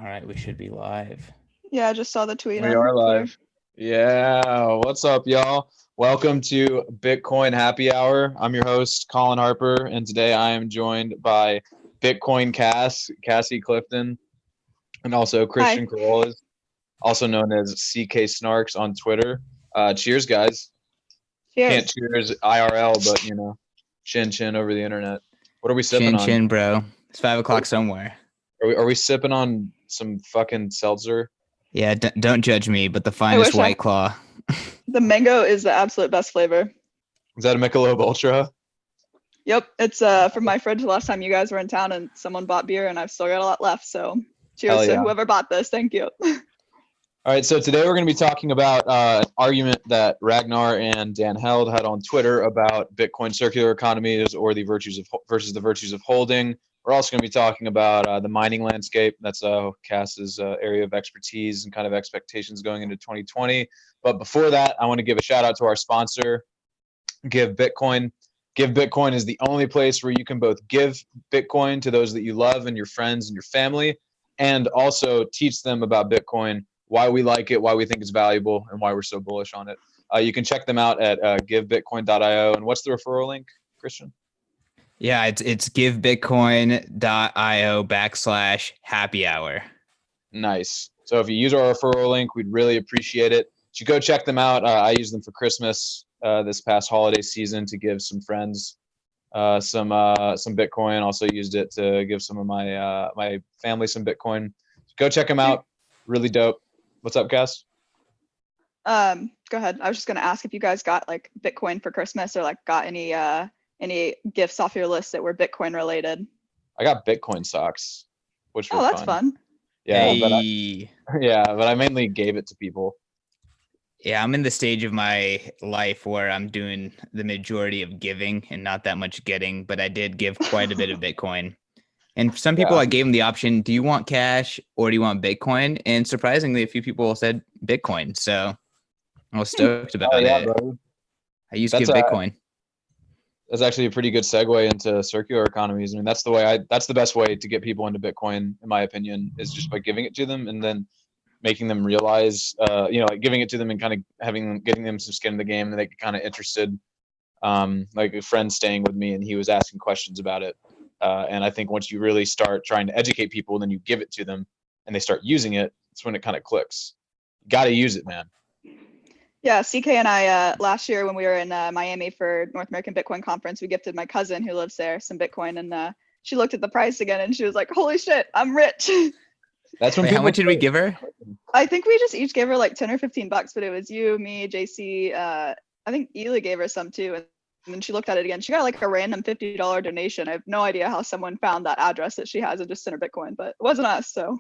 All right, we should be live. Yeah, I just saw the tweet We on are Twitter. live. Yeah. What's up, y'all? Welcome to Bitcoin Happy Hour. I'm your host, Colin Harper, and today I am joined by Bitcoin Cassie Clifton, and also Christian Corollas, also known as CK Snarks on Twitter. Cheers, guys. Cheers. Can't cheers IRL, but chin over the internet. What are we sipping on? Chin, bro. It's 5 o'clock somewhere. Are we sipping on some fucking seltzer? Yeah, don't judge me, but the finest White Claw. The mango is the absolute best flavor. Is that a Michelob Ultra? Yep, it's from my fridge last time you guys were in town and someone bought beer and I've still got a lot left. So cheers to whoever bought this. Thank you. All right, so today we're going to be talking about an argument that Ragnar and Dan Held had on Twitter about Bitcoin circular economies or the virtues of versus the virtues of holding. We're also going to be talking about the mining landscape. That's Cass's area of expertise and kind of expectations going into 2020. But before that, I want to give a shout out to our sponsor, Give Bitcoin. Give Bitcoin is the only place where you can both give Bitcoin to those that you love and your friends and your family, and also teach them about Bitcoin, why we like it, why we think it's valuable, and why we're so bullish on it. You can check them out at givebitcoin.io. And what's the referral link, Christian? Yeah, it's givebitcoin.io/happy hour. Nice. So if you use our referral link, we'd really appreciate it. You should go check them out. I used them for Christmas this past holiday season to give some friends some Bitcoin. Also used it to give some of my family some Bitcoin. So go check them out. Really dope. What's up, Cass? Go ahead. I was just gonna ask if you guys got like Bitcoin for Christmas or like got any gifts off your list that were Bitcoin related. I got Bitcoin socks, which were that's fun. Yeah, hey. but I mainly gave it to people. Yeah, I'm in the stage of my life where I'm doing the majority of giving and not that much getting, but I did give quite a bit of Bitcoin. And for some people, I gave them the option, do you want cash or do you want Bitcoin? And surprisingly, a few people said Bitcoin. So I was stoked about it. Bro. I use Give Bitcoin. That's actually a pretty good segue into circular economies. I mean, that's the best way to get people into Bitcoin, in my opinion, is just by giving it to them and then making them realize, like giving it to them and kind of getting them some skin in the game and they get kind of interested. Like a friend staying with me and he was asking questions about it. And I think once you really start trying to educate people, then you give it to them and they start using it. That's when it kind of clicks. You got to use it, man. Yeah, CK and I, last year when we were in Miami for North American Bitcoin Conference, we gifted my cousin who lives there some Bitcoin, and she looked at the price again and she was like, holy shit, I'm rich. That's when how much did we give her? I think we just each gave her like 10 or 15 bucks, but it was you, me, JC. I think Ely gave her some too. And then she looked at it again. She got like a random $50 donation. I have no idea how someone found that address that she has and just sent her Bitcoin, but it wasn't us. So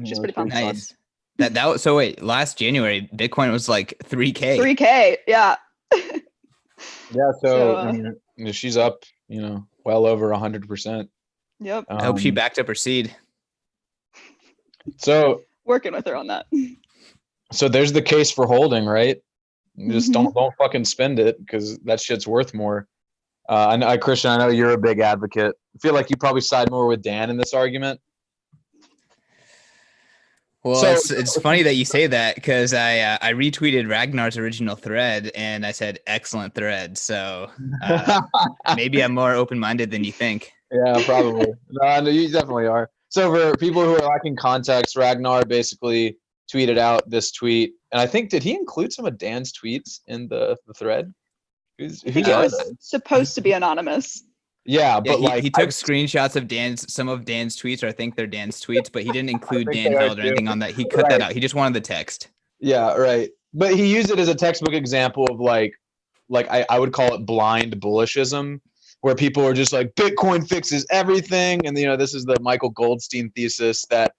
she's pretty pumped. Nice. That was so wait, last January, Bitcoin was like 3K. 3K, yeah. Yeah, so I mean, she's up, well over 100%. Yep. I hope she backed up her seed. So working with her on that. So there's the case for holding, right? Just don't fucking spend it because that shit's worth more. Christian, I know you're a big advocate. I feel like you probably side more with Dan in this argument. Well, so, it's funny that you say that because I retweeted Ragnar's original thread and I said excellent thread. So maybe I'm more open-minded than you think. Yeah, probably. No, you definitely are. So for people who are lacking context, Ragnar basically tweeted out this tweet, and I think did he include some of Dan's tweets in the thread? I think it was supposed to be anonymous. Yeah, but he took screenshots of some of Dan's tweets, or I think they're Dan's tweets, but he didn't include Dan Held or anything on that. He cut that out. He just wanted the text. Yeah, right. But he used it as a textbook example of like I would call it blind bullishism, where people are just like Bitcoin fixes everything, and this is the Michael Goldstein thesis that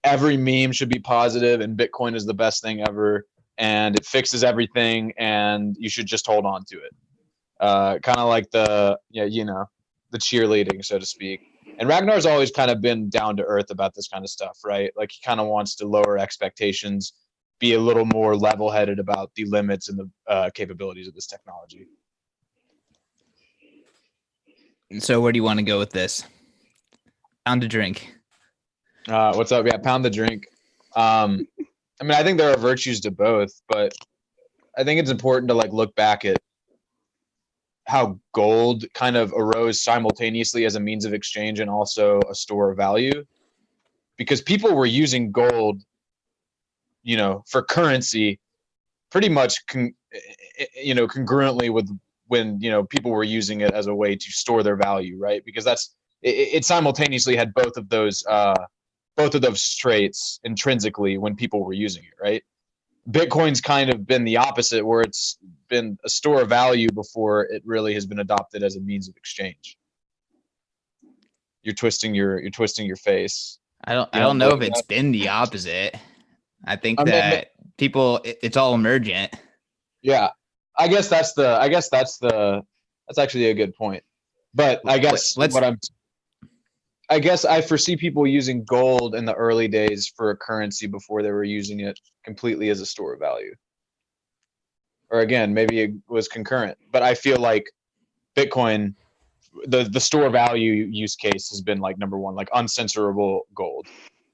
every meme should be positive and Bitcoin is the best thing ever and it fixes everything and you should just hold on to it. Kind of like the cheerleading, so to speak. And Ragnar's always kind of been down to earth about this kind of stuff, right? Like he kind of wants to lower expectations, be a little more level-headed about the limits and the capabilities of this technology. So where do you want to go with this? Down to drink. What's up? Yeah, pound the drink. I mean, I think there are virtues to both, but I think it's important to like look back at how gold kind of arose simultaneously as a means of exchange and also a store of value, because people were using gold, for currency pretty much congruently with when people were using it as a way to store their value, right? Because it simultaneously had both of those traits intrinsically when people were using it, right? Bitcoin's kind of been the opposite, where it's been a store of value before it really has been adopted as a means of exchange. You're twisting your face. I You don't know if believe it's that? been the opposite. I think I mean, that it's all emergent. yeah, that's actually a good point. But I guess Let's I foresee people using gold in the early days for a currency before they were using it completely as a store of value. Or again, maybe it was concurrent. But I feel like Bitcoin, the store value use case has been like number one, like uncensorable gold.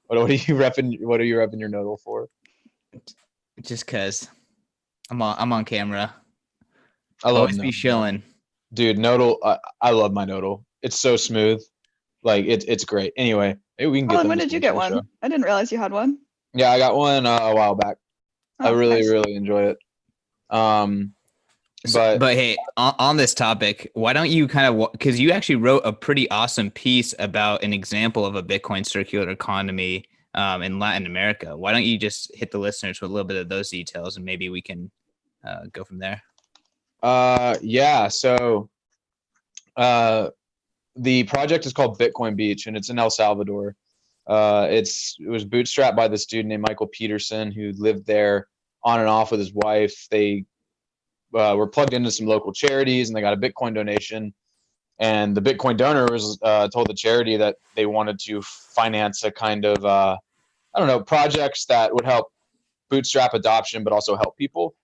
What are you repping your nodal for? just cause I'm on camera. I love Always be shilling. Dude, nodal. I love my nodal. It's so smooth. Like it's great. Anyway, maybe we can get Colin, them when to did you sponsor get the one? show. I didn't realize you had one. Yeah, I got one a while back. I Oh, really nice. really enjoy it. But hey, on this topic, why don't you kind of, because you actually wrote a pretty awesome piece about an example of a Bitcoin circular economy in Latin America. Why don't you just hit the listeners with a little bit of those details, and maybe we can go from there. Yeah. So the project is called Bitcoin Beach, and it's in El Salvador. It was bootstrapped by this dude named Michael Peterson, who lived there on and off with his wife. They were plugged into some local charities, and they got a Bitcoin donation. And the Bitcoin donor was told the charity that they wanted to finance a kind of projects that would help bootstrap adoption, but also help people.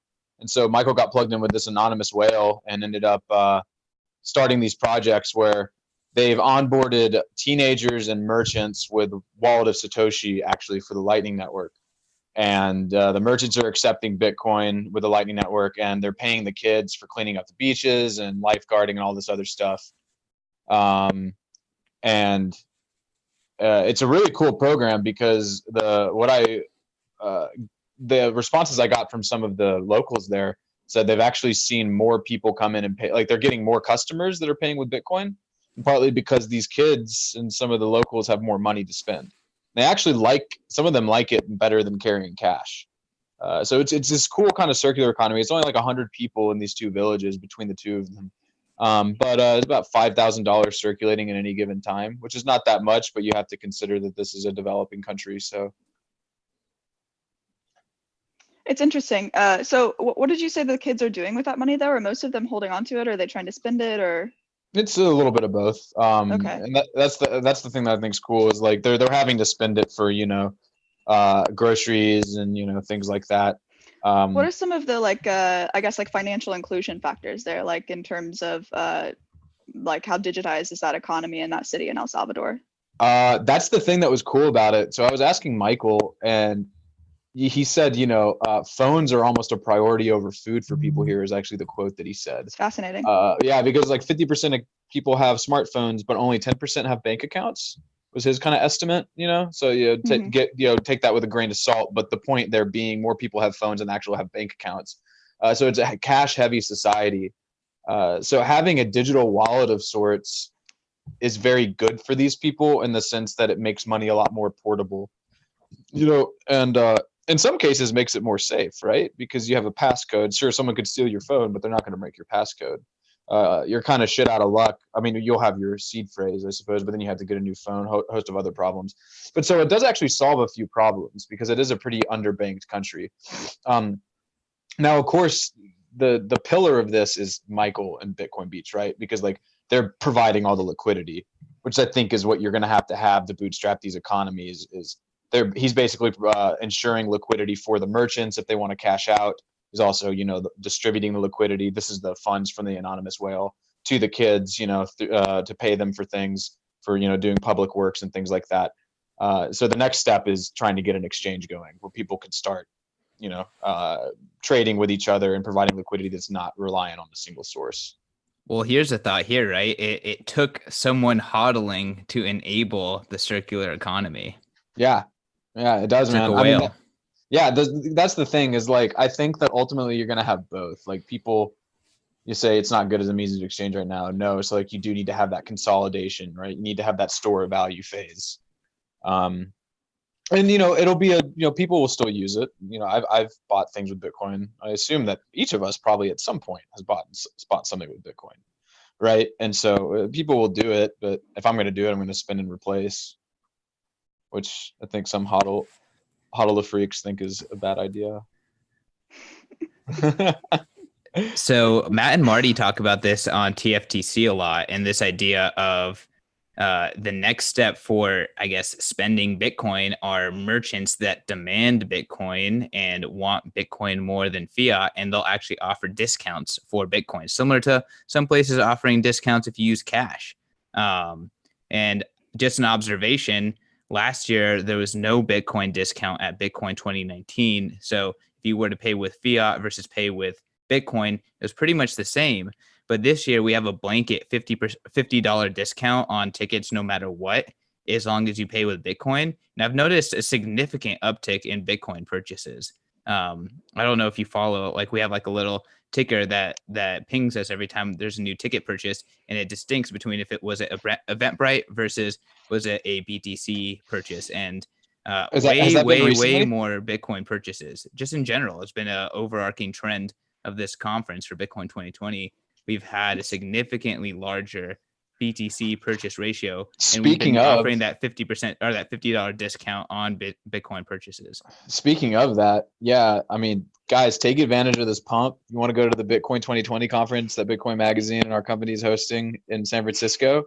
And so Michael got plugged in with this anonymous whale and ended up starting these projects where they've onboarded teenagers and merchants with Wallet of Satoshi actually for the Lightning Network. And the merchants are accepting Bitcoin with the Lightning Network, and they're paying the kids for cleaning up the beaches and lifeguarding and all this other stuff. And it's a really cool program because the responses I got from some of the locals there said they've actually seen more people come in and pay. Like they're getting more customers that are paying with Bitcoin, partly because these kids and some of the locals have more money to spend. They actually some of them like it better than carrying cash. So it's this cool kind of circular economy. It's only like 100 people in these two villages between the two of them. But it's about $5,000 circulating at any given time, which is not that much, but you have to consider that this is a developing country. So it's interesting. So what did you say the kids are doing with that money though? Are most of them holding on to it? Or are they trying to spend it, or? It's a little bit of both. Okay. And that's the thing that I think is cool is like they're having to spend it for groceries and things like that. What are some of the I guess like financial inclusion factors there, like in terms of like how digitized is that economy in that city in El Salvador? That's the thing that was cool about it. So I was asking Michael, and he said, phones are almost a priority over food for people here, is actually the quote that he said. It's fascinating. Yeah, because like 50% of people have smartphones, but only 10% have bank accounts, was his kind of estimate, So take that with a grain of salt. But the point there being more people have phones than actually have bank accounts. So it's a cash heavy society. So having a digital wallet of sorts is very good for these people in the sense that it makes money a lot more portable, and in some cases makes it more safe, right? Because you have a passcode. Sure, someone could steal your phone, but they're not going to break your passcode. You're kind of shit out of luck. I mean, you'll have your seed phrase, I suppose, but then you have to get a new phone, host of other problems. But so it does actually solve a few problems because it is a pretty underbanked country. Now, of course, the pillar of this is Michael and Bitcoin Beach, right? Because like they're providing all the liquidity, which I think is what you're going to have to bootstrap these economies. He's basically ensuring liquidity for the merchants if they want to cash out. He's also, distributing the liquidity. This is the funds from the anonymous whale to the kids, to pay them for things, for doing public works and things like that. So the next step is trying to get an exchange going where people could start, trading with each other and providing liquidity that's not reliant on a single source. Well, here's a thought here, right? It took someone hodling to enable the circular economy. Yeah, it does, It took man. a I mean, whale. that's the thing is like, I think that ultimately you're going to have both. Like people, you say it's not good as a means of exchange right now. No, it's like you do need to have that consolidation, right? You need to have that store of value phase. And it'll be people will still use it. I've bought things with Bitcoin. I assume that each of us probably at some point has bought something with Bitcoin, right? And so people will do it, but if I'm going to do it, I'm going to spend and replace, which I think some hodl the freaks think is a bad idea. So Matt and Marty talk about this on TFTC a lot, and this idea of the next step for, I guess, spending Bitcoin are merchants that demand Bitcoin and want Bitcoin more than fiat, and they'll actually offer discounts for Bitcoin, similar to some places offering discounts if you use cash. And just an observation, last year there was no Bitcoin discount at Bitcoin 2019. So if you were to pay with fiat versus pay with Bitcoin, it was pretty much the same. But this year we have a blanket $50 discount on tickets no matter what, as long as you pay with Bitcoin. And I've noticed a significant uptick in Bitcoin purchases. I don't know if you follow, like we have like a little ticker that pings us every time there's a new ticket purchase, and it distincts between if it was an Eventbrite versus was it a BTC purchase. And Has that been recently? way more Bitcoin purchases. Just in general, it's been an overarching trend of this conference for Bitcoin 2020. We've had a significantly larger BTC purchase ratio, and we've been offering that 50% or that $50 discount on Bitcoin purchases. Speaking of that, yeah, I mean, guys, take advantage of this pump. You want to go to the Bitcoin 2020 conference that Bitcoin Magazine and our company is hosting in San Francisco.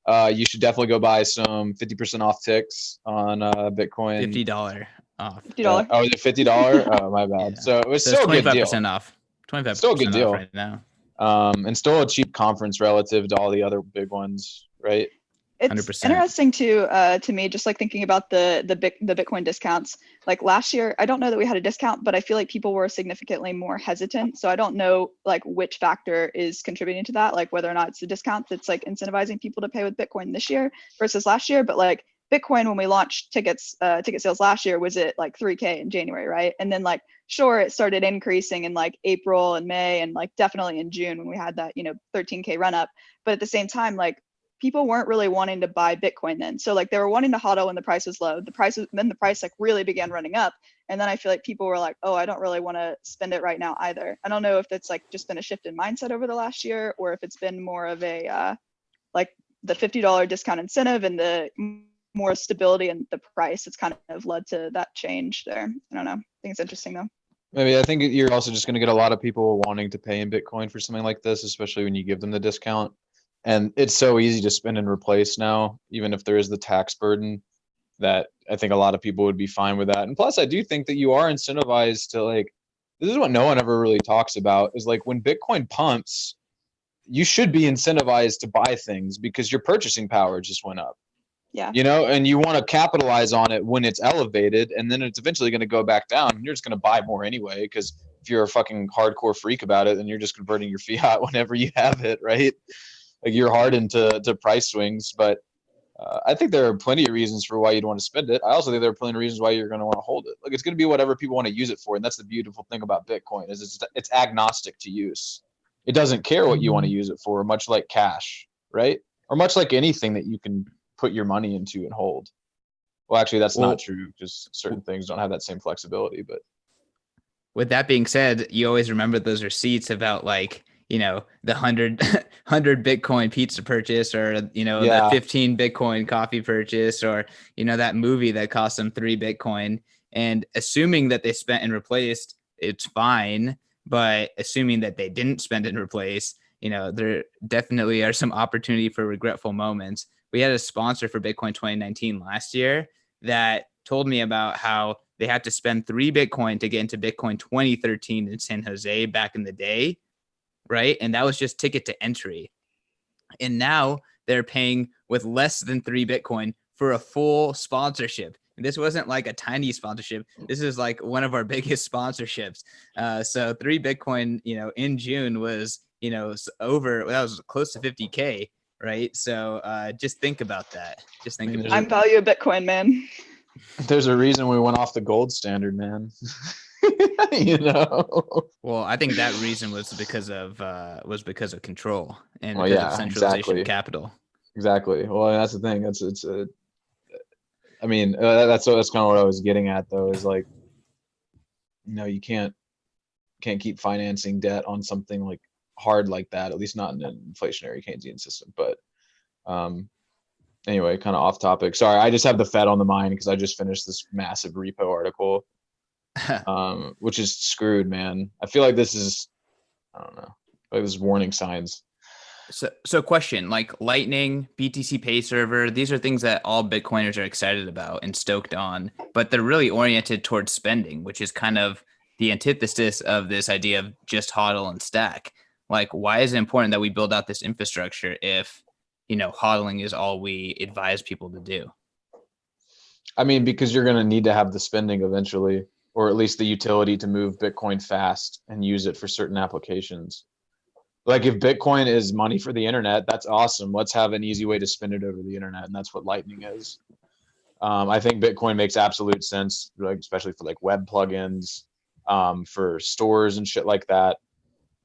You should definitely go buy some 50% off ticks on Bitcoin. $50 off. $50. Oh, is it $50? Oh, my bad. Yeah. So it was still a good deal. 25% off. 25% still a good deal off right now. And still a cheap conference relative to all the other big ones, right? It's 100%. interesting to me, just like thinking about the Bitcoin discounts. Like last year, I don't know that we had a discount, but I feel like people were significantly more hesitant. So I don't know like which factor is contributing to that, like whether or not it's the discount that's like incentivizing people to pay with Bitcoin this year versus last year. But like Bitcoin, when we launched ticket sales last year, was it like 3K in January, right? And then like sure, it started increasing in like April and May, and like definitely in June when we had that 13K run up. But at the same time, like people weren't really wanting to buy Bitcoin then. So like they were wanting to hodl when the price was low. Then the price like really began running up. And then I feel like people were like, oh, I don't really want to spend it right now either. I don't know if it's like just been a shift in mindset over the last year, or if it's been more of a like the $50 discount incentive and the more stability in the price. It's kind of led to that change there. I don't know. I think it's interesting though. Maybe I think you're also just going to get a lot of people wanting to pay in Bitcoin for something like this, especially when you give them the discount. And it's so easy to spend and replace now, even if there is the tax burden, that I think a lot of people would be fine with that. And plus, I do think that you are incentivized to like, this is what no one ever really talks about, is like when Bitcoin pumps, you should be incentivized to buy things because your purchasing power just went up. Yeah. And you want to capitalize on it when it's elevated, and then it's eventually going to go back down, and you're just going to buy more anyway, because if you're a fucking hardcore freak about it, then you're just converting your fiat whenever you have it, right? Like you're hardened to price swings. But I think there are plenty of reasons for why you'd want to spend it. I also think there are plenty of reasons why you're going to want to hold it. Like it's going to be whatever people want to use it for, and that's the beautiful thing about Bitcoin is it's agnostic to use. It doesn't care what you want to use it for, much like cash, right? Or much like anything that you can put your money into and hold. Well, actually, that's not true because certain things don't have that same flexibility. But with that being said, you always remember those receipts about like, the 100 Bitcoin pizza purchase, or, the 15 Bitcoin coffee purchase, or, that movie that cost them 3 Bitcoin. And assuming that they spent and replaced, it's fine. But assuming that they didn't spend and replace, there definitely are some opportunity for regretful moments. We had a sponsor for Bitcoin 2019 last year that told me about how they had to spend 3 Bitcoin to get into Bitcoin 2013 in San Jose back in the day, right? And that was just ticket to entry. And now they're paying with less than 3 Bitcoin for a full sponsorship. And this wasn't like a tiny sponsorship. This is like one of our biggest sponsorships. So 3 Bitcoin, in June was, that was close to 50K, right? So just think about that. Just think about I'm value of Bitcoin, man. There's a reason we went off the gold standard, man. Well, I think that reason was because of control and Well, because yeah, of centralization exactly. of capital. Exactly. Well, that's the thing. That's kind of what I was getting at, though, is like, you can't keep financing debt on something like hard like that, at least not in an inflationary Keynesian system. But anyway, kind of off topic. Sorry, I just have the Fed on the mind because I just finished this massive repo article, which is screwed, man. I feel like this is, I don't know, like this is warning signs. So question, like Lightning, BTC Pay Server, these are things that all Bitcoiners are excited about and stoked on, but they're really oriented towards spending, which is kind of the antithesis of this idea of just hodl and stack. Like, why is it important that we build out this infrastructure if, hodling is all we advise people to do? I mean, because you're going to need to have the spending eventually, or at least the utility to move Bitcoin fast and use it for certain applications. Like if Bitcoin is money for the internet, that's awesome. Let's have an easy way to spend it over the internet, and that's what Lightning is. I think Bitcoin makes absolute sense, like especially for like web plugins, for stores and shit like that.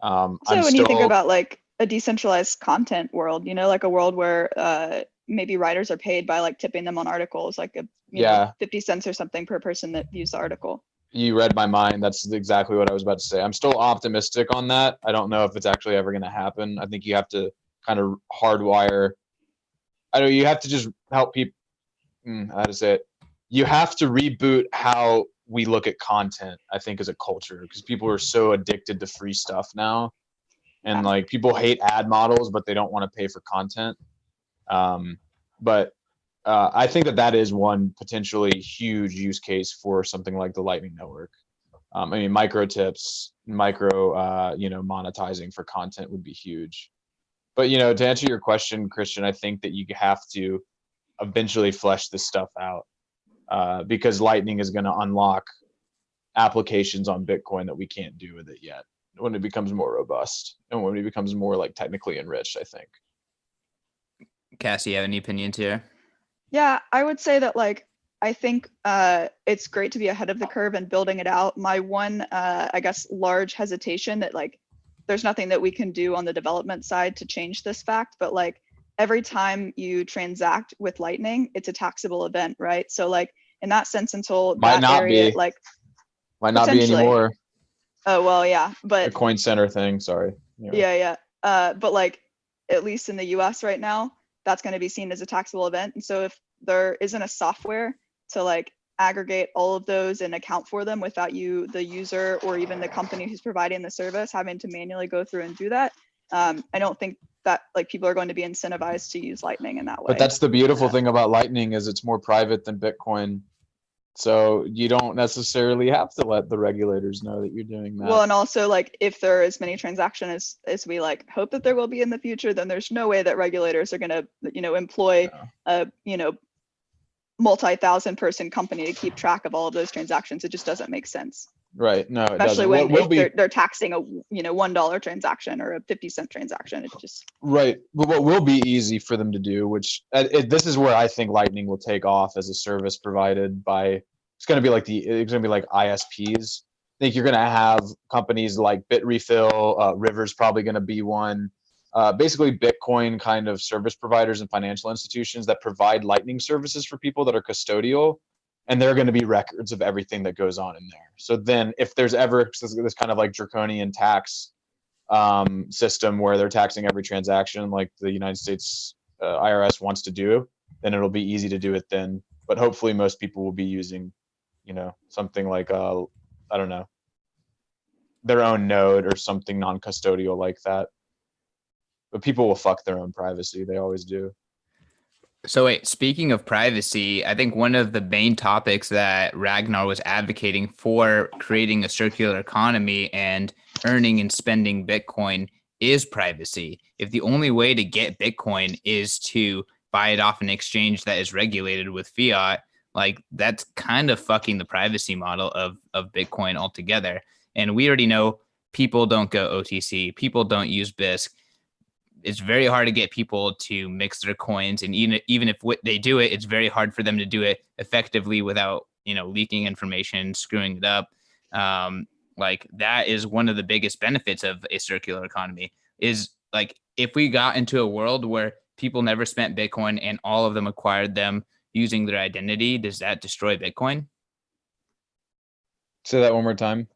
So you think about like a decentralized content world, like a world where maybe writers are paid by like tipping them on articles, like 50 cents or something per person that views the article. You read my mind. That's exactly what I was about to say. I'm still optimistic on that. I don't know if it's actually ever going to happen. I think you have to kind of hardwire. You have to just help people. How to say it? You have to reboot how we look at content, I think, as a culture, because people are so addicted to free stuff now. And like people hate ad models, but they don't want to pay for content. But I think that is one potentially huge use case for something like the Lightning Network. Micro tips, monetizing for content would be huge. But, to answer your question, Christian, I think that you have to eventually flesh this stuff out because Lightning is going to unlock applications on Bitcoin that we can't do with it yet when it becomes more robust and when it becomes more like technically enriched, I think. Cassie, you have any opinions here? Yeah, I would say that like I think it's great to be ahead of the curve and building it out. My one, I guess, large hesitation that like there's nothing that we can do on the development side to change this fact, but like every time you transact with Lightning, it's a taxable event, right? So like in that sense, until might not be anymore. Oh well, yeah, but the Coin Center thing. Sorry. Anyway. Yeah. But like at least in the U.S. right now, that's going to be seen as a taxable event. And so if there isn't a software to like aggregate all of those and account for them without you, the user, or even the company who's providing the service having to manually go through and do that, I don't think that like people are going to be incentivized to use Lightning in that way. But that's the beautiful thing about Lightning is it's more private than Bitcoin. So you don't necessarily have to let the regulators know that you're doing that. Well, and also like if there are as many transactions as we like hope that there will be in the future, then there's no way that regulators are going to, employ a, multi-thousand person company to keep track of all of those transactions. It just doesn't make sense. Right. No, it especially doesn't. when they're taxing a $1 transaction or a 50-cent transaction. It's just right. But what will be easy for them to do, which this is where I think Lightning will take off as a service provided by. It's going to be like ISPs. I think you're going to have companies like Bitrefill, River's probably going to be one. Basically Bitcoin kind of service providers and financial institutions that provide Lightning services for people that are custodial. And there are going to be records of everything that goes on in there. So then if there's ever this kind of like draconian tax system where they're taxing every transaction like the United States IRS wants to do, then it'll be easy to do it then. But hopefully most people will be using, something like, I don't know, their own node or something non-custodial like that. But people will fuck their own privacy. They always do. So wait, speaking of privacy, I think one of the main topics that Ragnar was advocating for creating a circular economy and earning and spending Bitcoin is privacy. If the only way to get Bitcoin is to buy it off an exchange that is regulated with fiat, like that's kind of fucking the privacy model of Bitcoin altogether. And we already know people don't go OTC, people don't use BISC. It's very hard to get people to mix their coins, and even if they do it, it's very hard for them to do it effectively without leaking information, screwing it up. Like that is one of the biggest benefits of a circular economy. Is like if we got into a world where people never spent Bitcoin and all of them acquired them using their identity, does that destroy Bitcoin? Say that one more time.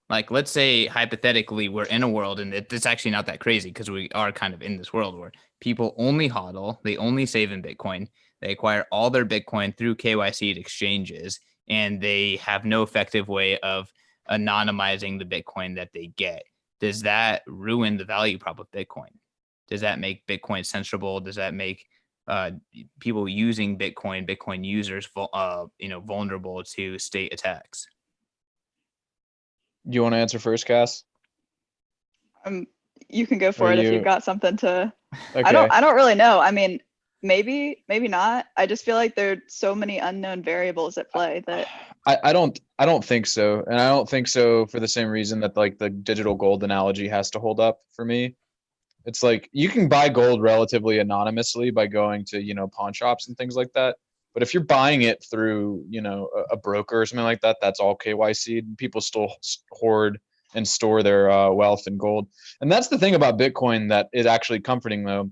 Like, let's say hypothetically we're in a world, and it's actually not that crazy because we are kind of in this world where people only hodl, they only save in Bitcoin, they acquire all their Bitcoin through KYC exchanges, and they have no effective way of anonymizing the Bitcoin that they get. Does that ruin the value prop of Bitcoin? Does that make Bitcoin censorable? Does that make people using Bitcoin users, vulnerable to state attacks? You want to answer first, Cass? You can go for it if you've got something to. Okay. I don't really know. I mean, maybe not. I just feel like there are so many unknown variables at play that. I don't think so, and I don't think so for the same reason that like the digital gold analogy has to hold up for me. It's like you can buy gold relatively anonymously by going to pawn shops and things like that. But if you're buying it through, a broker or something like that, that's all KYC. People still hoard and store their wealth in gold. And that's the thing about Bitcoin that is actually comforting, though.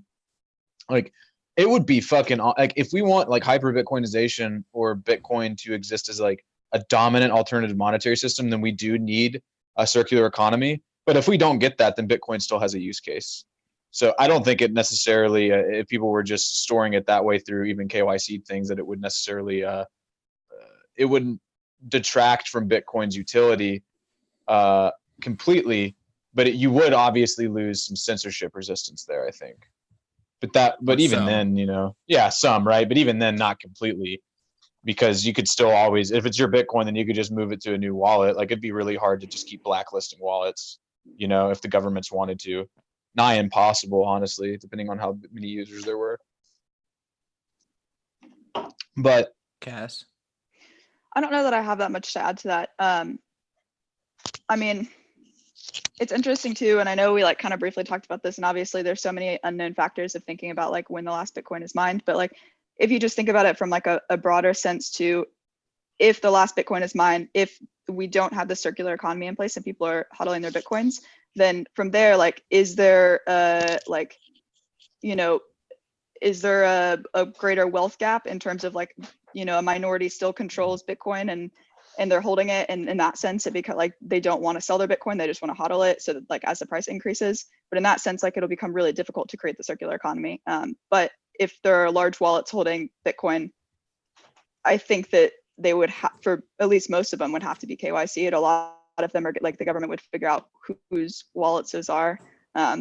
Like, it would be fucking like if we want like hyper Bitcoinization or Bitcoin to exist as like a dominant alternative monetary system, then we do need a circular economy. But if we don't get that, then Bitcoin still has a use case. So I don't think it necessarily, if people were just storing it that way through even KYC things, that it would necessarily, it wouldn't detract from Bitcoin's utility completely, but you would obviously lose some censorship resistance there, I think. But even some. then, yeah, some, right? But even then, not completely, because you could still always, if it's your Bitcoin, then you could just move it to a new wallet. Like it'd be really hard to just keep blacklisting wallets, if the governments wanted to. Nigh impossible, honestly, depending on how many users there were. But Cass, I don't know that I have that much to add to that. I mean, it's interesting too, and I know we like kind of briefly talked about this, and obviously there's so many unknown factors of thinking about like when the last Bitcoin is mined, but like if you just think about it from like a broader sense to if the last Bitcoin is mined, if we don't have the circular economy in place and people are hodling their Bitcoins, then from there, like, is there is there a greater wealth gap in terms of like, a minority still controls Bitcoin and they're holding it, and in that sense, it because like they don't want to sell their Bitcoin, they just want to hodl it so that like as the price increases. But in that sense, like it'll become really difficult to create the circular economy. But if there are large wallets holding Bitcoin, I think that they would have, for at least most of them, would have to be KYC'd. A lot of them are like the government would figure out whose wallets those are,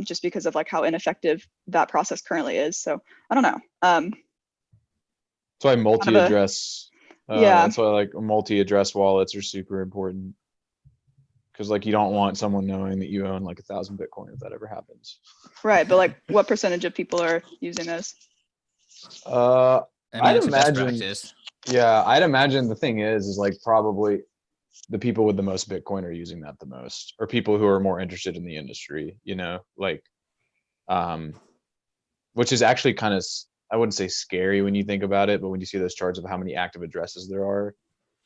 just because of like how ineffective that process currently is. So I don't know. That's why multi-address. Yeah. That's why like multi-address wallets are super important, because like you don't want someone knowing that you own like 1,000 Bitcoin if that ever happens. Right, but like what percentage of people are using those? I'd imagine. Yeah, I'd imagine the thing is like probably the people with the most Bitcoin are using that the most, or people who are more interested in the industry, which is actually kind of, I wouldn't say scary when you think about it, but when you see those charts of how many active addresses there are,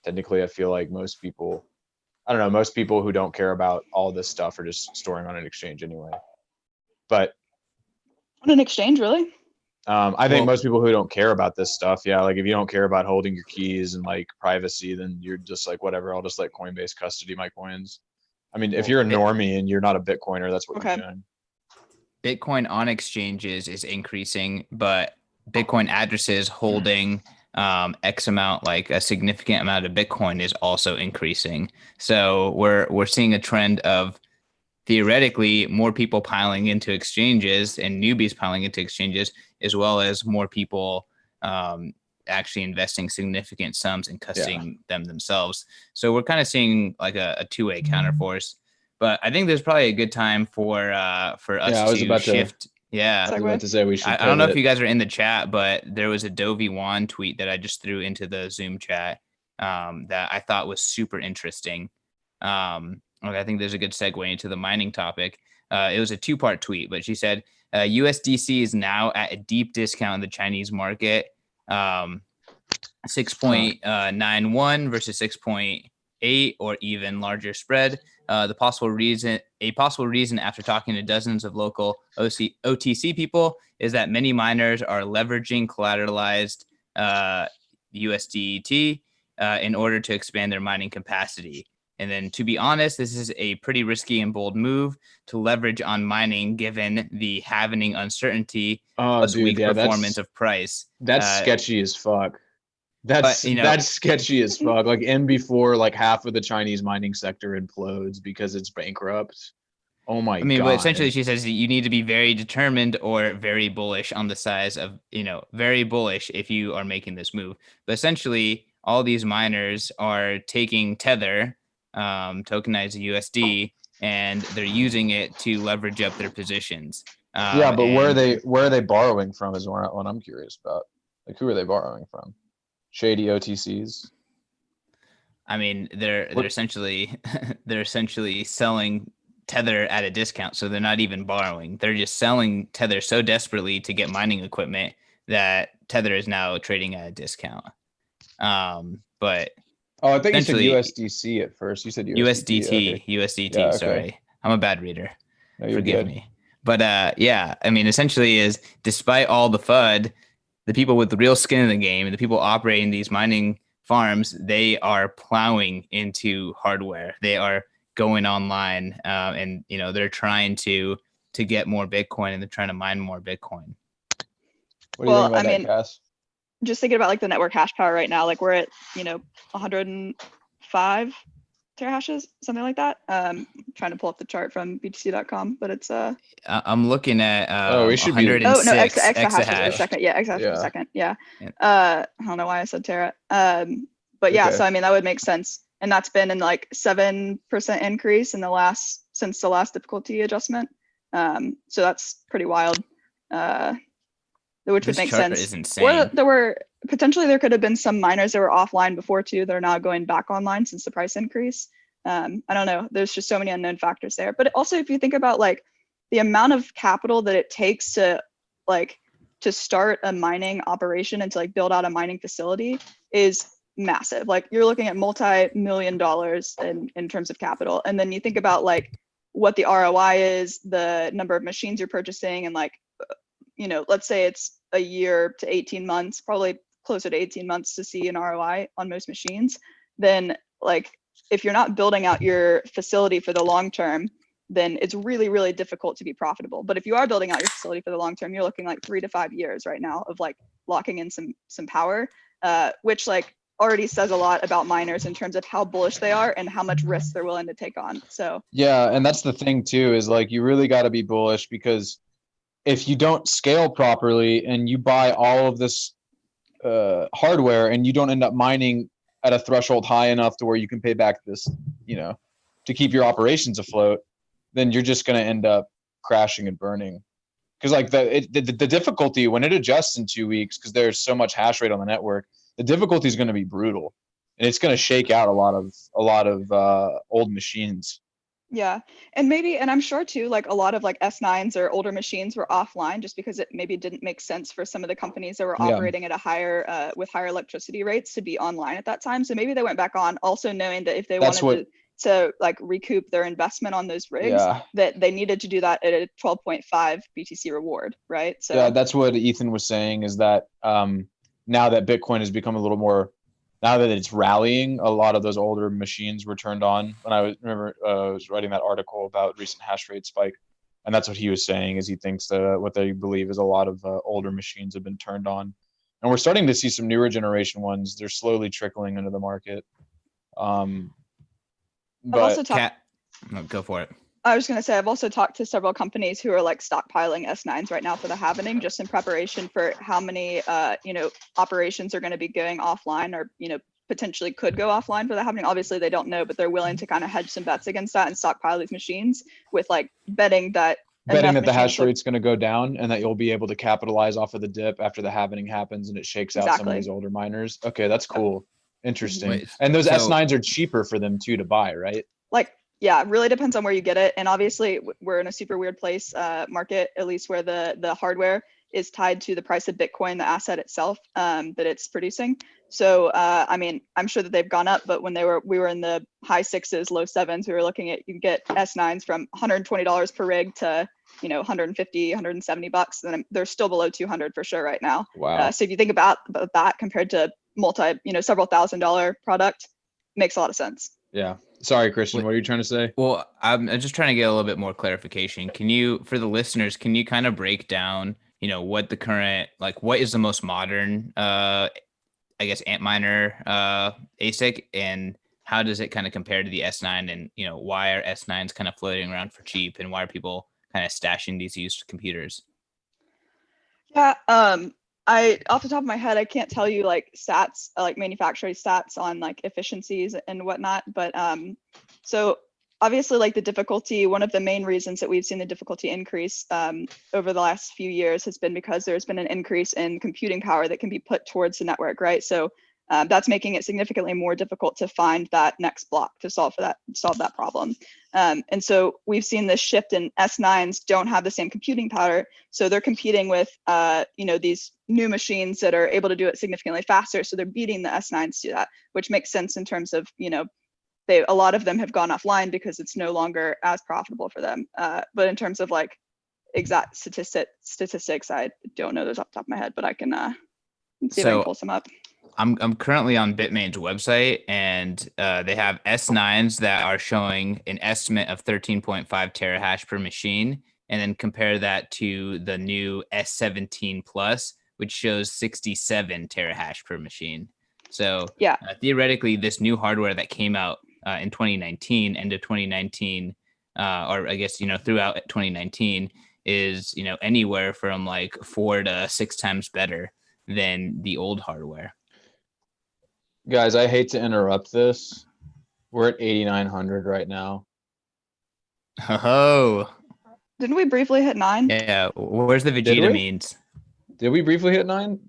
technically I feel like most people who don't care about all this stuff are just storing on an exchange anyway. But on an exchange, really? I think most people who don't care about this stuff, yeah, like if you don't care about holding your keys and like privacy, then you're just like, whatever, I'll just let Coinbase custody my coins. I mean, if you're a normie and you're not a Bitcoiner, that's what you're doing. Bitcoin on exchanges is increasing, but Bitcoin addresses holding X amount, like a significant amount of Bitcoin, is also increasing. So we're seeing a trend of theoretically more people piling into exchanges and newbies piling into exchanges, as well as more people actually investing significant sums and custodying them themselves. So we're kind of seeing like a two-way counterforce. But I think there's probably a good time for us to shift. Yeah. I was Segue. about to say we should. I don't know if pivot. you guys are in the chat, but there was a Dovey Wan tweet that I just threw into the Zoom chat that I thought was super interesting. I think there's a good segue into the mining topic. It was a 2-part tweet, but she said USDC is now at a deep discount in the Chinese market. 6.91 versus 6.8 or even larger spread. A possible reason after talking to dozens of local OTC people is that many miners are leveraging collateralized USDT in order to expand their mining capacity. And then, to be honest, this is a pretty risky and bold move to leverage on mining, given the halvening uncertainty plus weak performance of price. That's sketchy as fuck. That's sketchy as fuck. Like, and before like half of the Chinese mining sector implodes because it's bankrupt. Oh my god. But essentially she says that you need to be very determined or very bullish on the size of, very bullish if you are making this move. But essentially all these miners are taking Tether, tokenized USD, and they're using it to leverage up their positions. But where are they borrowing from is what I'm curious about. Like, who are they borrowing from? Shady OTCs. I mean, they're essentially selling Tether at a discount, so they're not even borrowing. They're just selling Tether so desperately to get mining equipment that Tether is now trading at a discount. But I think you said USDC at first. You said USDT. Okay. USDT. Yeah, okay. Sorry, I'm a bad reader. No, Forgive me. But essentially is despite all the FUD, the people with the real skin in the game, the people operating these mining farms, they are plowing into hardware. They are going online, and they're trying to get more Bitcoin, and they're trying to mine more Bitcoin. What do you think about that, Cass? Just thinking about like the network hash power right now, like we're at 105 terahashes, something like that. Trying to pull up the chart from BTC.com, but it's I'm looking at we should be exahashes per second. Yeah, exahashes per second. Yeah. I don't know why I said tera. But yeah, so I mean that would make sense. And that's been in like 7% increase in since the last difficulty adjustment. So that's pretty wild. Which would make sense. Is insane. Or there could have been some miners that were offline before too. They're now going back online since the price increase. I don't know. There's just so many unknown factors there. But also, if you think about like the amount of capital that it takes to start a mining operation and to like build out a mining facility is massive. Like you're looking at multi-million dollars in terms of capital. And then you think about like what the ROI is, the number of machines you're purchasing, and like, let's say it's a year to 18 months, probably closer to 18 months to see an ROI on most machines. Then like, if you're not building out your facility for the long term, then it's really, really difficult to be profitable. But if you are building out your facility for the long term, you're looking like 3 to 5 years right now of like locking in some power, which like already says a lot about miners in terms of how bullish they are and how much risk they're willing to take on. So yeah, and that's the thing too, is like you really got to be bullish, because if you don't scale properly and you buy all of this hardware and you don't end up mining at a threshold high enough to where you can pay back this, to keep your operations afloat, then you're just going to end up crashing and burning. Because like the difficulty when it adjusts in 2 weeks, because there's so much hash rate on the network, the difficulty is going to be brutal, and it's going to shake out a lot of old machines. Yeah, and I'm sure too, like a lot of like S9s or older machines were offline just because it maybe didn't make sense for some of the companies that were operating at a higher with higher electricity rates to be online at that time. So maybe they went back on, also knowing that if they wanted to like recoup their investment on those rigs, that they needed to do that at a 12.5 BTC reward, right? So yeah, that's what Ethan was saying, is that now that Bitcoin has become a little more, now that it's rallying, a lot of those older machines were turned on. When I was writing that article about recent hash rate spike, and that's what he was saying, is he thinks that what they believe is a lot of older machines have been turned on, and we're starting to see some newer generation ones. They're slowly trickling into the market. But go for it. I was going to say, I've also talked to several companies who are like stockpiling S9s right now for the halvening, just in preparation for how many, operations are going to be going offline or, potentially could go offline for the halvening. Obviously they don't know, but they're willing to kind of hedge some bets against that and stockpile these machines with like betting that betting enough that the hash machines look- rate's going to go down and that you'll be able to capitalize off of the dip after the halving happens and it shakes out some of Exactly. these older miners. Okay, that's cool. Interesting. Wait, And those so- S9s are cheaper for them too to buy, right? Like, yeah, it really depends on where you get it. And obviously we're in a super weird place, market, at least where the hardware is tied to the price of Bitcoin, the asset itself, that it's producing. So, I mean, I'm sure that they've gone up, but when we were in the high 6s, low 7s, we were looking at, you can get S9s from $120 per rig to, you know, 150, 170 bucks. And they're still below 200 for sure right now. Wow. So if you think about that compared to several $1,000 product, makes a lot of sense. Yeah. Sorry, Christian. What are you trying to say? Well, I'm just trying to get a little bit more clarification. Can you, for the listeners, can you kind of break down, you know, what the current, like, what is the most modern, I guess, Antminer ASIC, and how does it kind of compare to the S9, and, you know, why are S9s kind of floating around for cheap, and why are people kind of stashing these used computers? Yeah, I off the top of my head, I can't tell you like stats, like manufacturing stats on like efficiencies and whatnot. But so obviously, like the difficulty, one of the main reasons that we've seen the difficulty increase over the last few years has been because there's been an increase in computing power that can be put towards the network, right? So that's making it significantly more difficult to find that next block to solve that problem. And so we've seen this shift in S9s don't have the same computing power. So they're competing with, these new machines that are able to do it significantly faster. So they're beating the S9s to that, which makes sense in terms of, a lot of them have gone offline because it's no longer as profitable for them. But in terms of like exact statistics, I don't know those off the top of my head, but I can see if I can pull some up. I'm currently on Bitmain's website, and they have S9s that are showing an estimate of 13.5 terahash per machine, and then compare that to the new S17 Plus, which shows 67 terahash per machine. So yeah, theoretically, this new hardware that came out in 2019, end of 2019, or I guess, throughout 2019, is, anywhere from like 4 to 6 times better than the old hardware. Guys, I hate to interrupt this. We're at 8,900 right now. Oh, didn't we briefly hit 9? yeah. Where's the Vegeta memes? Did we briefly hit 9?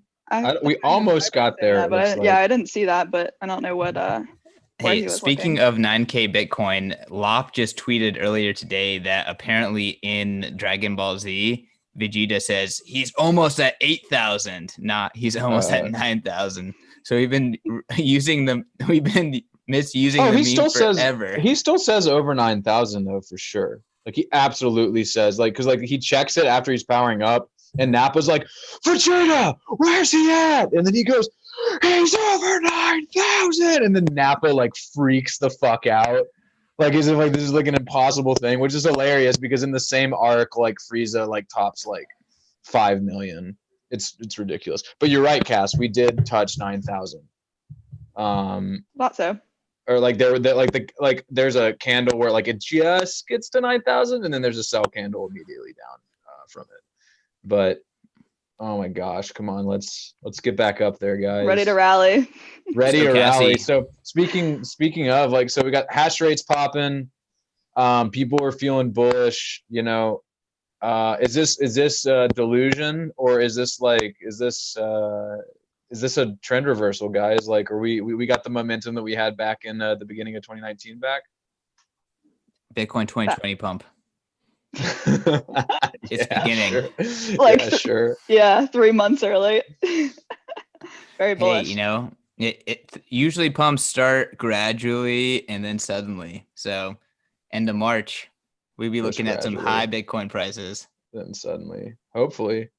We almost got there. Yeah, but I didn't see that, but I don't know what. Hey, speaking of 9K Bitcoin, Lop just tweeted earlier today that apparently in Dragon Ball Z, Vegeta says he's almost at 8,000. He's almost at 9,000. So we've been misusing the meme forever. He still says over 9,000 though, for sure. Like he absolutely says, like, because like he checks it after he's powering up, and Nappa's like, Vegeta, where's he at? And then he goes, he's over 9,000. And then Nappa like freaks the fuck out. Like, is it like this is like an impossible thing, which is hilarious because in the same arc, like Frieza like tops like 5 million. It's ridiculous. But you're right, Cass. We did touch 9,000. Thought so. Or like there's a candle where like it just gets to 9,000, and then there's a sell candle immediately down from it. But oh my gosh, come on, let's get back up there, guys. Ready to rally. Ready to rally. So speaking of, like, so we got hash rates popping. People are feeling bullish. Is this a delusion, or is this a trend reversal, guys? Like, are we got the momentum that we had back in the beginning of 2019 back? Bitcoin 2020 pump. It's beginning. Sure. Like, sure. Yeah, 3 months early. Very bullish. Hey, it usually pumps start gradually and then suddenly. So end of March, we'd be looking at some high Bitcoin prices. Then suddenly, hopefully.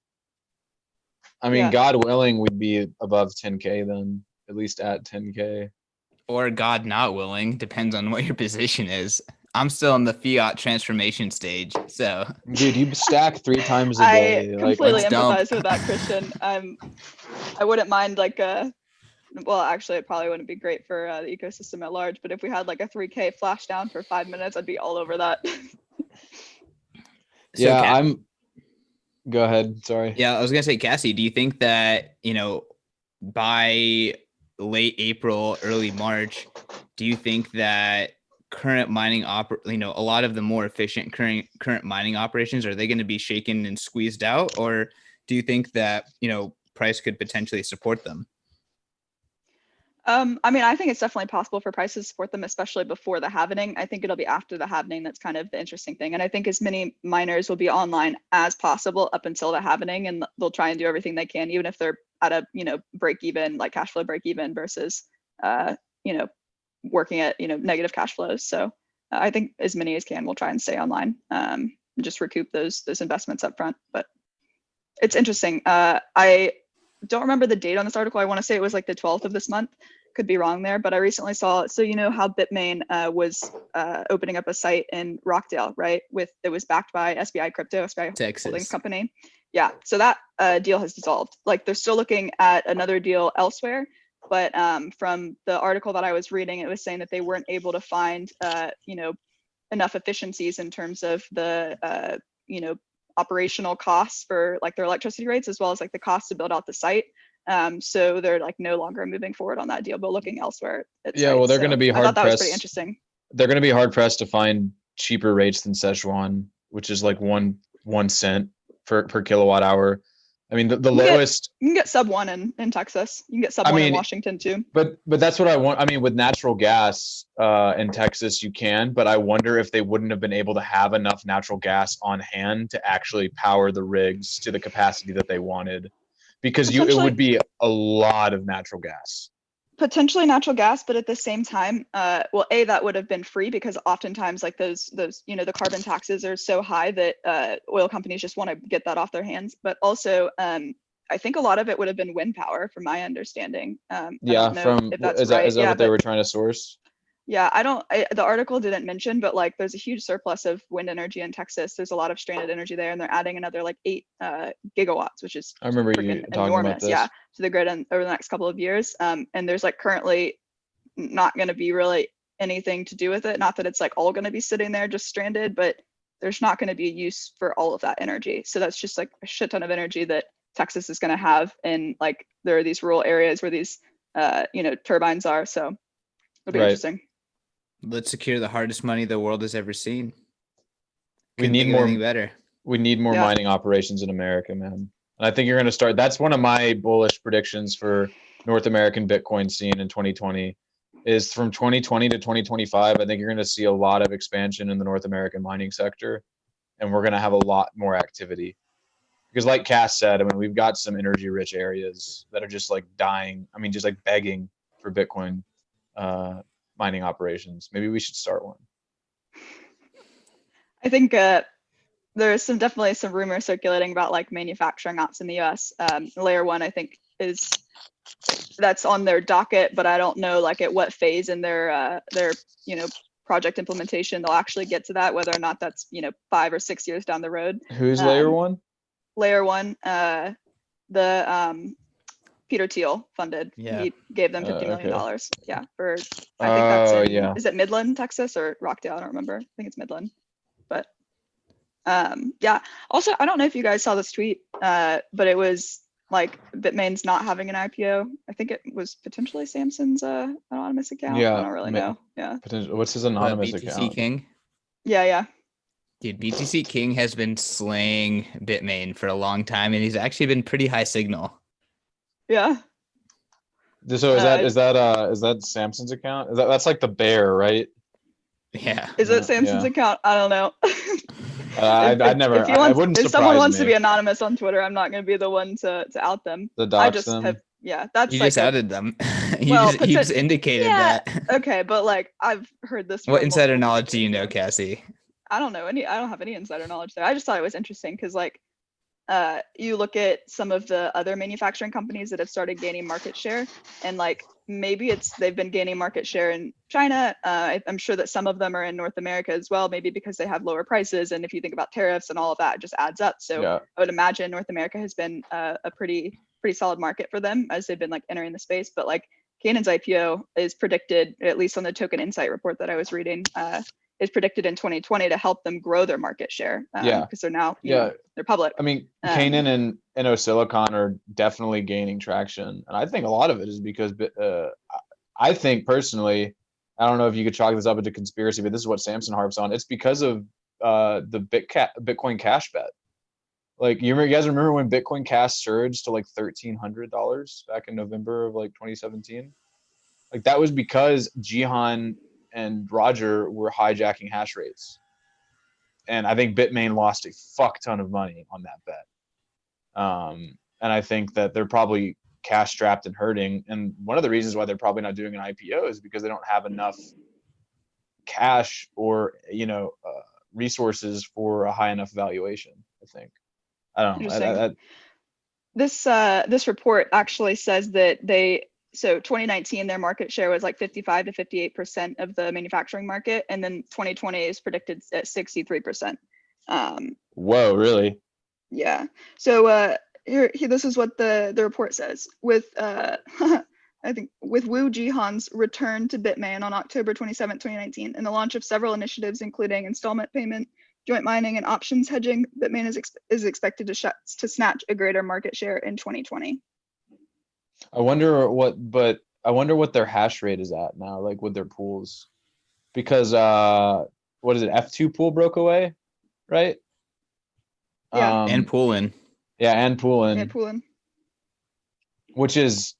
I mean, God willing, we'd be above 10K then, at least at 10K. Or God not willing, depends on what your position is. I'm still in the fiat transformation stage, so. Dude, you stack 3 times a day. I completely empathize with that, Christian. I wouldn't mind well, actually, it probably wouldn't be great for the ecosystem at large, but if we had like a 3K flash down for 5 minutes, I'd be all over that. So Go ahead. Sorry. Yeah, I was gonna say, Cassie, do you think that, by late April, early March, do you think that current mining a lot of the more efficient current mining operations, are they going to be shaken and squeezed out, or do you think that price could potentially support them? I mean, I think it's definitely possible for prices to support them, especially before the halvening. I think it'll be after the halvening that's kind of the interesting thing. And I think as many miners will be online as possible up until the halvening, and they'll try and do everything they can, even if they're at a break even, like cash flow break even, versus working at negative cash flows. So I think as many as can will try and stay online, and just recoup those investments up front. But it's interesting. I don't remember the date on this article. I want to say it was like the 12th of this month. Could be wrong there, but I recently saw, so how Bitmain was opening up a site in Rockdale, right? It was backed by SBI Crypto, SBI Texas Holdings Company. Yeah, so that deal has dissolved. Like they're still looking at another deal elsewhere, but from the article that I was reading, it was saying that they weren't able to find enough efficiencies in terms of the operational costs for like their electricity rates, as well as like the cost to build out the site. So they're like no longer moving forward on that deal, but looking elsewhere. Yeah, well, they're going to be hard pressed. I thought that was pressed. pretty interesting. They're going to be hard pressed to find cheaper rates than Sichuan, which is like one cent per kilowatt hour. I mean, the lowest. You can get sub one in Texas. You can get sub one in Washington too. But that's what I want. I mean, with natural gas in Texas, you can. But I wonder if they wouldn't have been able to have enough natural gas on hand to actually power the rigs to the capacity that they wanted, because it would be a lot of natural gas. Potentially natural gas, but at the same time, that would have been free, because oftentimes like those the carbon taxes are so high that oil companies just want to get that off their hands. But also, I think a lot of it would have been wind power, from my understanding. Is that what they were trying to source? Yeah, the article didn't mention, but like there's a huge surplus of wind energy in Texas. There's a lot of stranded energy there, and they're adding another like 8 gigawatts, which is I remember you talking enormous, about this. yeah, to the grid over the next couple of years. And there's like currently not going to be really anything to do with it. Not that it's like all going to be sitting there just stranded, but there's not going to be a use for all of that energy. So that's just like a shit ton of energy that Texas is going to have, and like there are these rural areas where these turbines are. So it'll be interesting. Let's secure the hardest money the world has ever seen. We need more mining operations in America, man. And I think you're going to start. That's one of my bullish predictions for North American Bitcoin scene in 2020 is from 2020 to 2025. I think you're going to see a lot of expansion in the North American mining sector, and we're going to have a lot more activity. Because like Cass said, I mean, we've got some energy rich areas that are just like dying. I mean, just like begging for Bitcoin mining operations. Maybe we should start one. I think there's definitely some rumors circulating about like manufacturing ops in the US. Layer 1, I think, that's on their docket, but I don't know like at what phase in their project implementation they'll actually get to that, whether or not that's 5 or 6 years down the road. Who's Layer 1? Layer 1, the Peter Thiel funded. Yeah. He gave them $50 million. Okay. Yeah, for I think that's is it Midland, Texas, or Rockdale? I don't remember. I think it's Midland. But yeah. Also, I don't know if you guys saw this tweet, but it was like Bitmain's not having an IPO. I think it was potentially Samson's anonymous account. Yeah. I don't really know. Yeah. What's his anonymous BTC account? King. Yeah. Dude, BTC King has been slaying Bitmain for a long time, and he's actually been pretty high signal. Yeah. So is that Samson's account? That's like the bear, right? Yeah. Is it Samson's account? I don't know. If someone wants to be anonymous on Twitter, I'm not going to be the one to out them. That's you like just outed them. You just indicated that. Okay, but like I've heard this. What insider knowledge do you know, Cassie? I don't know I don't have any insider knowledge there. I just thought it was interesting because like you look at some of the other manufacturing companies that have started gaining market share, and like maybe they've been gaining market share in China. I'm sure that some of them are in North America as well, maybe because they have lower prices. And if you think about tariffs and all of that, it just adds up. So yeah. I would imagine North America has been a pretty solid market for them as they've been like entering the space. But like Canaan's IPO is predicted, at least on the Token Insight report that I was reading, is predicted in 2020 to help them grow their market share. Because they're now, they're public. I mean, Canaan and Silicon are definitely gaining traction. And I think a lot of it is because I think personally, I don't know if you could chalk this up into conspiracy, but this is what Samson harps on. It's because of the Bitcoin Cash bet. Like, you guys remember when Bitcoin Cash surged to like $1,300 back in November of like 2017? Like, that was because Jihan and Roger were hijacking hash rates. And I think Bitmain lost a fuck ton of money on that bet. And I think that they're probably cash strapped and hurting. And one of the reasons why they're probably not doing an IPO is because they don't have enough cash or, resources for a high enough valuation, I think. I don't know. Interesting. This report actually says that 2019, their market share was like 55 to 58% of the manufacturing market, and then 2020 is predicted at 63%. Whoa, really? Yeah. So here, this is what the report says. With I think with Wu Jihan's return to Bitmain on October 27, 2019, and the launch of several initiatives, including installment payment, joint mining, and options hedging, Bitmain is expected to snatch a greater market share in 2020. I wonder what their hash rate is at now, like with their pools, because what is it? F2 pool broke away, right? Yeah. And Poolin. Yeah, and Poolin. Yeah, Poolin. Which is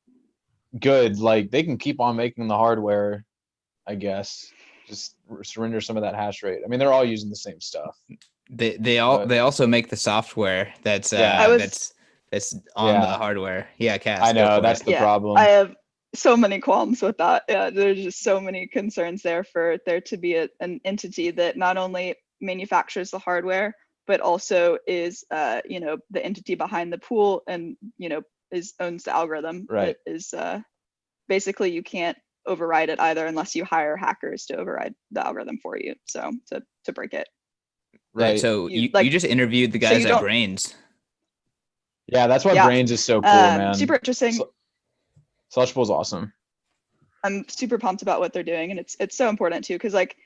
good. Like, they can keep on making the hardware, I guess. Just surrender some of that hash rate. I mean, they're all using the same stuff. They also make the software that's that's on the hardware. Yeah, Cass. I know that's the problem. I have so many qualms with that. Yeah, there's just so many concerns there for there to be an entity that not only manufactures the hardware but also is the entity behind the pool and owns the algorithm. Right. It is basically you can't override it either unless you hire hackers to override the algorithm for you. So to break it. Right. So you just interviewed the guys at Brains. Yeah, that's why Brains is so cool, man. Super interesting. Slushpool is awesome. I'm super pumped about what they're doing, and it's so important too, because like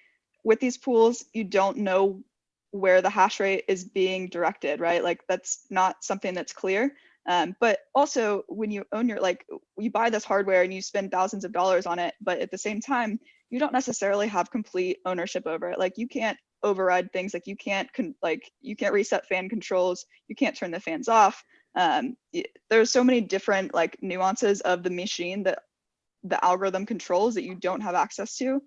with these pools, you don't know where the hash rate is being directed, right? Like that's not something that's clear. But also when you own you buy this hardware and you spend thousands of dollars on it, but at the same time, you don't necessarily have complete ownership over it. Like you can't override things, like you can't reset fan controls, you can't turn the fans off. There's so many different like nuances of the machine that the algorithm controls that you don't have access to.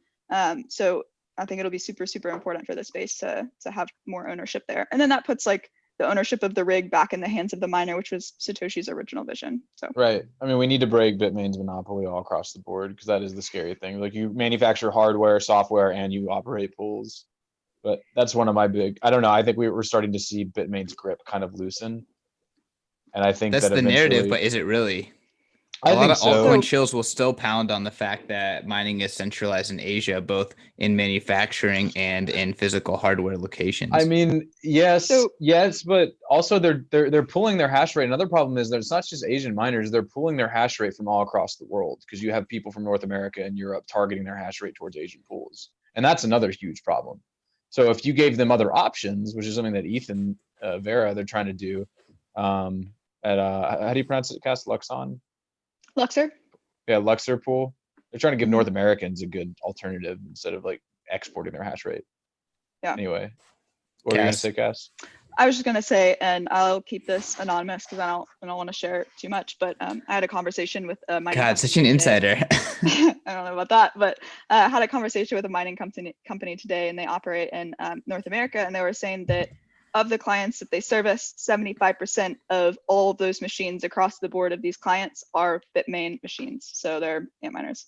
So I think it'll be super, super important for this space to have more ownership there. And then that puts like the ownership of the rig back in the hands of the miner, which was Satoshi's original vision. So right. I mean, we need to break Bitmain's monopoly all across the board, because that is the scary thing. Like, you manufacture hardware, software, and you operate pools. But that's one of my I don't know. I think we're starting to see Bitmain's grip kind of loosen. And I think that's the narrative, but is it really? A lot of altcoin shills will still pound on the fact that mining is centralized in Asia, both in manufacturing and in physical hardware locations. I mean, yes, but also they're pulling their hash rate. Another problem is that it's not just Asian miners; they're pulling their hash rate from all across the world, because you have people from North America and Europe targeting their hash rate towards Asian pools, and that's another huge problem. So if you gave them other options, which is something that Ethan Vera they're trying to do, how do you pronounce it, Cass? Luxor? Yeah, Luxor pool. They're trying to give North Americans a good alternative instead of like exporting their hash rate. Yeah. Anyway, what were you gonna say, Cass? I was just gonna say, and I'll keep this anonymous because I don't want to share it too much. But I had a conversation with a mining. God, such an insider. I don't know about that, but I had a conversation with a mining company today, and they operate in North America, and they were saying that of the clients that they service, 75% of all of those machines across the board of these clients are Bitmain machines. So they're Antminers.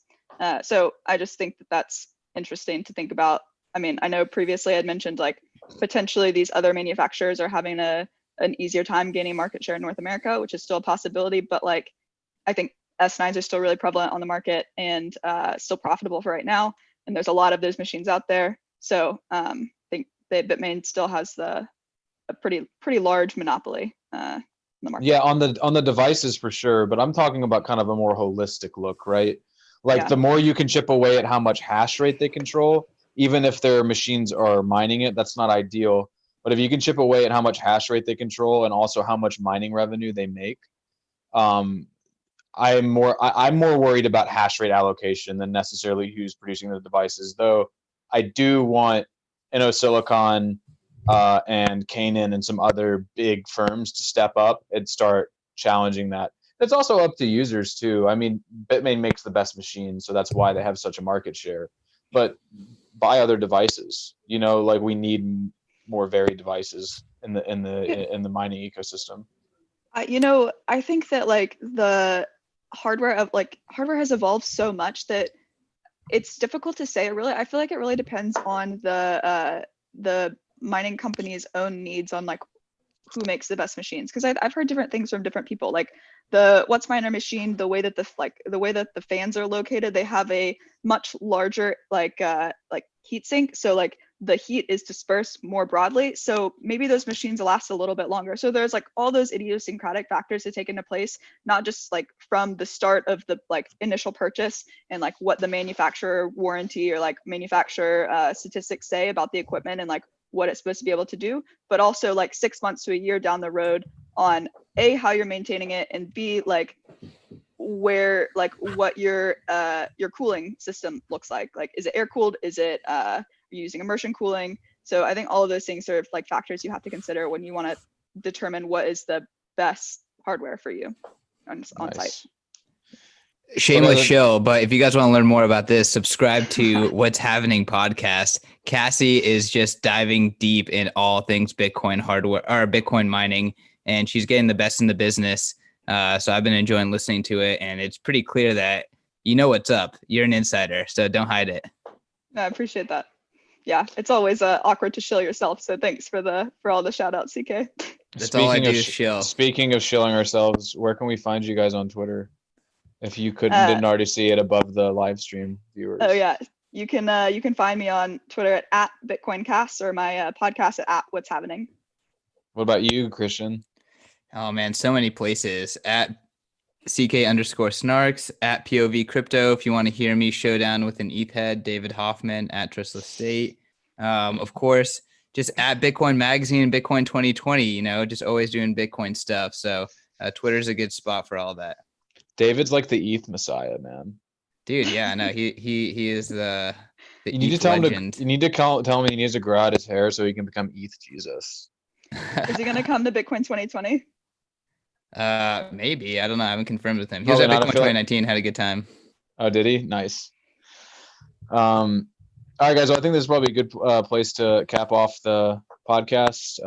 So I just think that that's interesting to think about. I mean, I know previously I'd mentioned like potentially these other manufacturers are having an easier time gaining market share in North America, which is still a possibility. But like, I think S9s are still really prevalent on the market and still profitable for right now. And there's a lot of those machines out there. So I think that Bitmain still has a pretty large monopoly in the market. Yeah, on the devices for sure, but I'm talking about kind of a more holistic look, right? Like the more you can chip away at how much hash rate they control, even if their machines are mining it, that's not ideal. But if you can chip away at how much hash rate they control and also how much mining revenue they make, I'm more worried about hash rate allocation than necessarily who's producing the devices. Though I do want InnoSilicon and Canaan and some other big firms to step up and start challenging that. It's also up to users too. I mean, Bitmain makes the best machine, so that's why they have such a market share. But buy other devices. Like we need more varied devices in the mining ecosystem. I think that like the hardware has evolved so much that it's difficult to say. I feel like it really depends on the mining company's own needs on like who makes the best machines, because I've heard different things from different people. Like the WhatsMiner machine, the way that the fans are located, they have a much larger like heat sink, so like the heat is dispersed more broadly, so maybe those machines last a little bit longer. So there's like all those idiosyncratic factors to take into place, not just like from the start of the like initial purchase and like what the manufacturer warranty or like manufacturer statistics say about the equipment and like what it's supposed to be able to do, but also like 6 months to a year down the road on A, how you're maintaining it, and B, like where like what your cooling system looks like. Like, is it air cooled? Is it you're using immersion cooling? So I think all of those things are like factors you have to consider when you want to determine what is the best hardware for you on site. Shameless show, but if you guys want to learn more about this, subscribe to What's Happening podcast. Cassie is just diving deep in all things Bitcoin hardware or Bitcoin mining, and she's getting the best in the business. So I've been enjoying listening to it, and it's pretty clear that you know what's up. You're an insider, so don't hide it. No, I appreciate that. Yeah, it's always awkward to shill yourself. So thanks for all the shout outs, CK. That's all I do is shill. Speaking of shilling ourselves, where can we find you guys on Twitter? If you didn't already see it above the live stream viewers. Oh yeah, you can find me on Twitter at BitcoinCast or my podcast at What's Happening. What about you, Christian? Oh man, so many places. At CK_snarks, at POV Crypto. If you want to hear me showdown with an ETH head, David Hoffman at Trustless State. Of course, just at Bitcoin Magazine and Bitcoin 2020. Just always doing Bitcoin stuff. So Twitter's a good spot for all that. David's like the ETH messiah, man. Dude, yeah, no, he is the you need ETH to tell legend. him you need to tell him he needs to grow out his hair so he can become ETH Jesus. Is he gonna come to Bitcoin 2020? Maybe. I don't know. I haven't confirmed with him. He was at Bitcoin 2019, had a good time. Oh, did he? Nice. All right, guys. Well, I think this is probably a good place to cap off the podcast.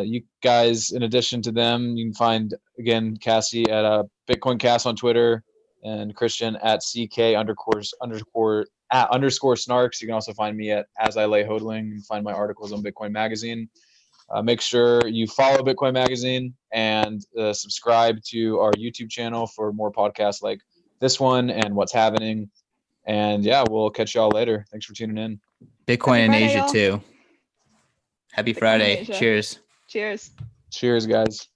You guys, in addition to them, you can find again Cassie at Bitcoin Cast on Twitter and Christian at CK_snarks. You can also find me at As I Lay Hodling and find my articles on Bitcoin Magazine. Make sure you follow Bitcoin Magazine and subscribe to our YouTube channel for more podcasts like this one and What's Happening. And yeah, we'll catch y'all later. Thanks for tuning in. Bitcoin in Asia y'all. too. Happy Friday. Cheers. Cheers. Cheers, guys.